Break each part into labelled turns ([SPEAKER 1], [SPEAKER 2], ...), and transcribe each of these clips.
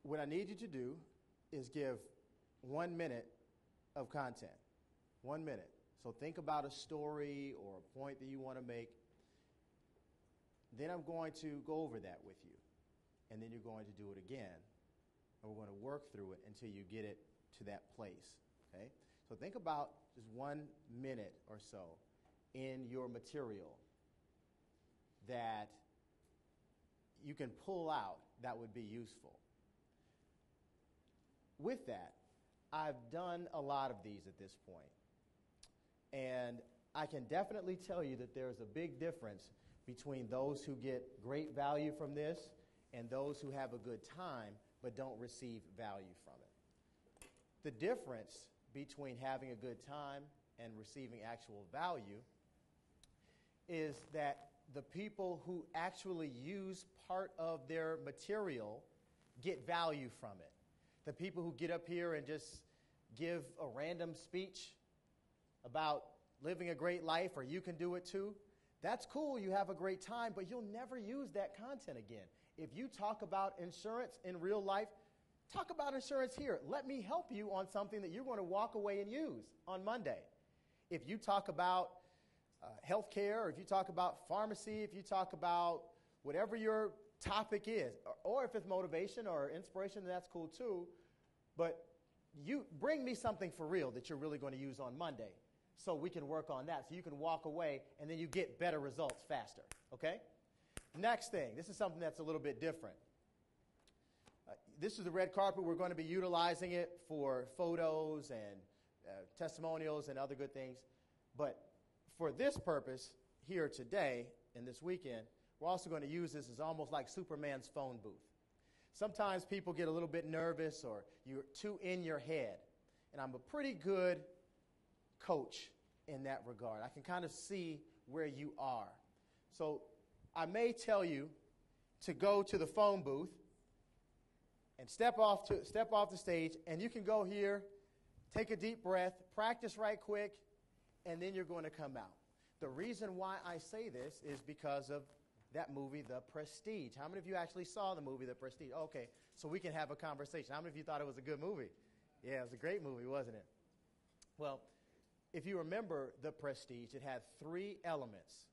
[SPEAKER 1] what I need you to do is give 1 minute of content. 1 minute. So think about a story or a point that you want to make. Then I'm going to go over that with you. And then you're going to do it again. And we're going to work through it until you get it to that place. Okay? So think about just 1 minute or so in your material that you can pull out that would be useful. With that, I've done a lot of these at this point. And I can definitely tell you that there's a big difference between those who get great value from this and those who have a good time but don't receive value from it. The difference between having a good time and receiving actual value is that the people who actually use part of their material get value from it. The people who get up here and just give a random speech about living a great life, or you can do it too, that's cool, you have a great time, but you'll never use that content again. If you talk about insurance in real life, talk about insurance here. Let me help you on something that you're going to walk away and use on Monday. If you talk about healthcare, or if you talk about pharmacy, if you talk about whatever your topic is, or if it's motivation or inspiration, that's cool too. But you bring me something for real that you're really going to use on Monday, so we can work on that, so you can walk away and then you get better results faster. Okay? Next thing, this is something that's a little bit different. This is the red carpet. We're going to be utilizing it for photos and testimonials and other good things. But for this purpose here today and this weekend, we're also going to use this as almost like Superman's phone booth. Sometimes people get a little bit nervous or you're too in your head. And I'm a pretty good coach in that regard. I can kind of see where you are. So I may tell you to go to the phone booth and step off the stage, and you can go here, take a deep breath, practice right quick, and then you're going to come out. The reason why I say this is because of that movie, The Prestige. How many of you actually saw the movie, The Prestige? Okay, so we can have a conversation. How many of you thought it was a good movie? Yeah, it was a great movie, wasn't it? Well, if you remember The Prestige, it had three elements.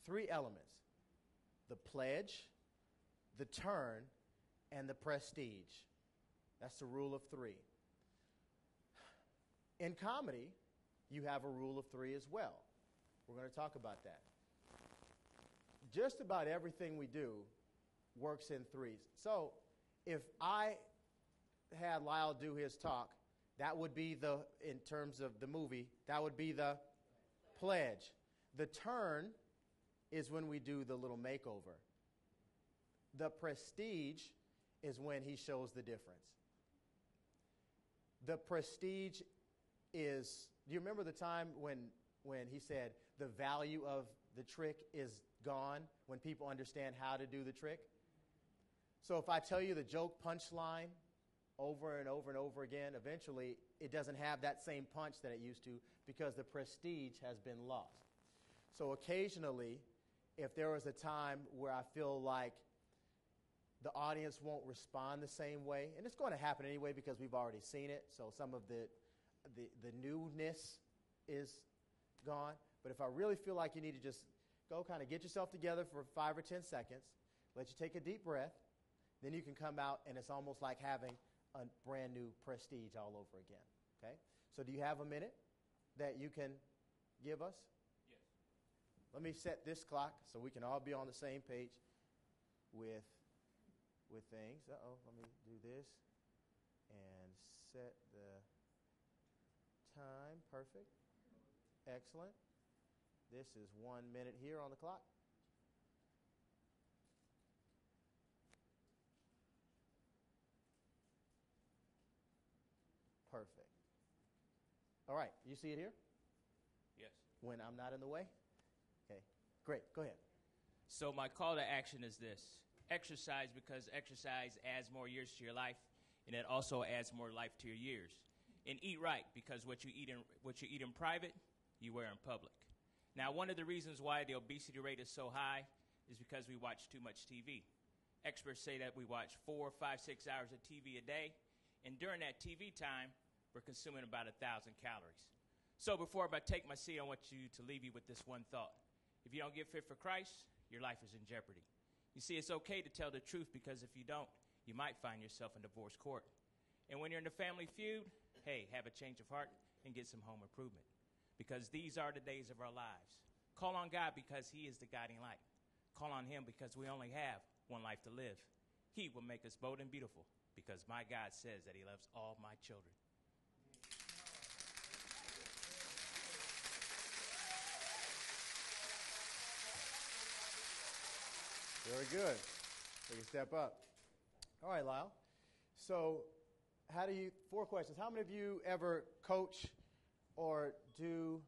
[SPEAKER 1] The pledge, the turn, and the prestige. That's the rule of three. In comedy, you have a rule of three as well. We're going to talk about that. Just about everything we do works in threes. So if I had Lyle do his talk, that would be in terms of the movie, that would be the pledge. The turn is when we do the little makeover. The prestige is when he shows the difference. The prestige is, do you remember the time when he said the value of the trick is gone when people understand how to do the trick? So if I tell you the joke punchline over and over and over again, eventually it doesn't have that same punch that it used to because the prestige has been lost. So occasionally, if there was a time where I feel like the audience won't respond the same way, and it's going to happen anyway because we've already seen it, so some of the newness is gone. But if I really feel like you need to just go kind of get yourself together for 5 or 10 seconds, let you take a deep breath, then you can come out and it's almost like having a brand new prestige all over again. Okay? So do you have a minute that you can give us?
[SPEAKER 2] Yes.
[SPEAKER 1] Let me set this clock so we can all be on the same page with things. Let me do this and set the time. Perfect. Excellent. This is 1 minute here on the clock. Perfect. All right. You see it here?
[SPEAKER 2] Yes.
[SPEAKER 1] When I'm not in the way? Okay. Great. Go ahead.
[SPEAKER 2] So my call to action is this. Exercise, because exercise adds more years to your life, and it also adds more life to your years. And eat right, because what you eat in private, you wear in public. Now, one of the reasons why the obesity rate is so high is because we watch too much TV. Experts say that we watch 4, 5, 6 hours of TV a day, and during that TV time, we're consuming about 1,000 calories. So before I take my seat, I want to leave you with this one thought. If you don't get fit for Christ, your life is in jeopardy. You see, it's okay to tell the truth, because if you don't, you might find yourself in divorce court. And when you're in a family feud, hey, have a change of heart and get some home improvement, because these are the days of our lives. Call on God, because he is the guiding light. Call on him, because we only have one life to live. He will make us bold and beautiful, because my God says that he loves all my children.
[SPEAKER 1] Very good. Take a step up. All right, Lyle. So, 4 questions. How many of you ever coach or do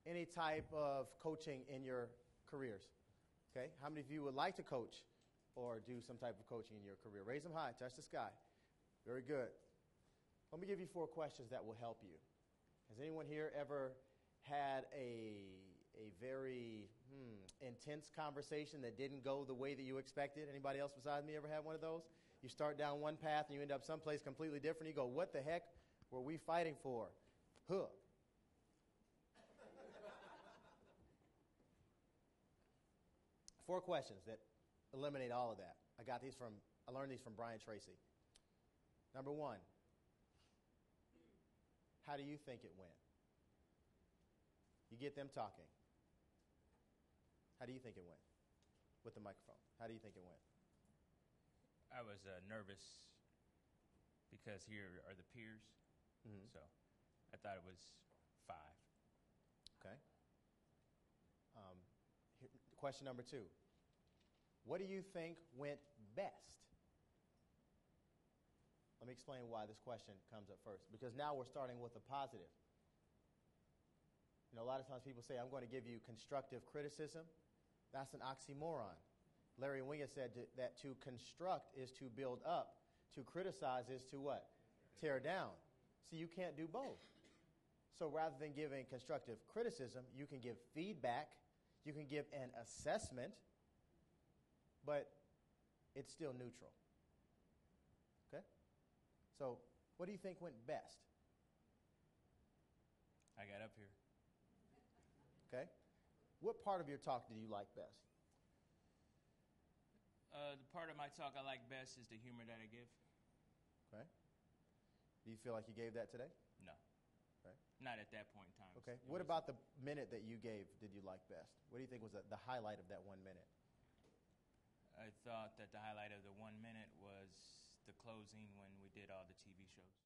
[SPEAKER 1] any type of coaching in your careers? Okay. How many of you would like to coach or do some type of coaching in your career? Raise them high. Touch the sky. Very good. Let me give you 4 questions that will help you. Has anyone here ever had a very intense conversation that didn't go the way that you expected? Anybody else besides me ever had one of those? You start down one path and you end up someplace completely different. You go, what the heck were we fighting for? Huh. Four questions that eliminate all of that. I learned these from Brian Tracy. Number 1, how do you think it went? You get them talking. How do you think it went? With the microphone. How do you think it went?
[SPEAKER 2] I was nervous because here are the peers.
[SPEAKER 1] Mm-hmm.
[SPEAKER 2] So I thought it was 5.
[SPEAKER 1] Okay. Question number 2. What do you think went best? Let me explain why this question comes up first. Because now we're starting with a positive. You know, a lot of times people say, I'm going to give you constructive criticism. That's an oxymoron. Larry Winget said that to construct is to build up. To criticize is to what? Tear down. See, you can't do both. So rather than giving constructive criticism, you can give feedback. You can give an assessment. But it's still neutral. Okay? So what do you think went best?
[SPEAKER 2] I got up here.
[SPEAKER 1] Okay. What part of your talk did you like best?
[SPEAKER 2] The part of my talk I like best is the humor that I give.
[SPEAKER 1] Okay. Do you feel like you gave that today?
[SPEAKER 2] No.
[SPEAKER 1] Okay.
[SPEAKER 2] Not at that point in time.
[SPEAKER 1] Okay. What about the minute that you gave did you like best? What do you think was the highlight of that 1 minute?
[SPEAKER 2] I thought that the highlight of the 1 minute was the closing when we did all the TV shows.